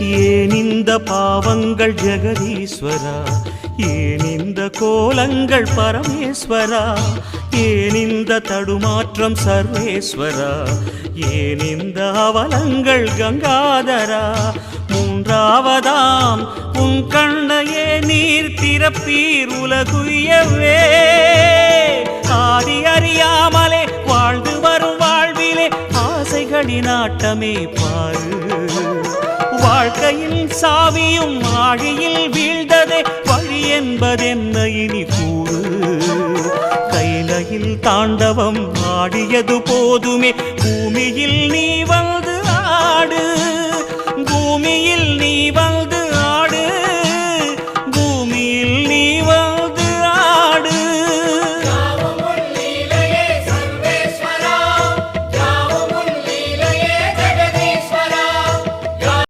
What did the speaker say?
ஏன் இந்த பாவங்கள் ஜெகதீஸ்வரா, ஏன் இந்த கோலங்கள் பரமேஸ்வரா, ஏன் இந்த தடுமாற்றம் சர்வேஸ்வரா, ஏன் இந்த அவலங்கள் கங்காதரா. மூன்றாவதாம் உன் கண்ணையே நீர் திறப்பீர் உலகுயவே. ஆதி அறியாமலே வாழ்ந்து வரும் வாழ்விலே ஆசைகளின் ஆட்டமே பாரு. வாழ்க்கையில் சாவியும் ஆழியில் வீழ்ந்ததே, வழி என்பதென்ன இனி கூறு. கைலையில் தாண்டவம் ஆடியது போதுமே, பூமியில் நீ வந்து ஆடு, பூமியில் நீ வந்து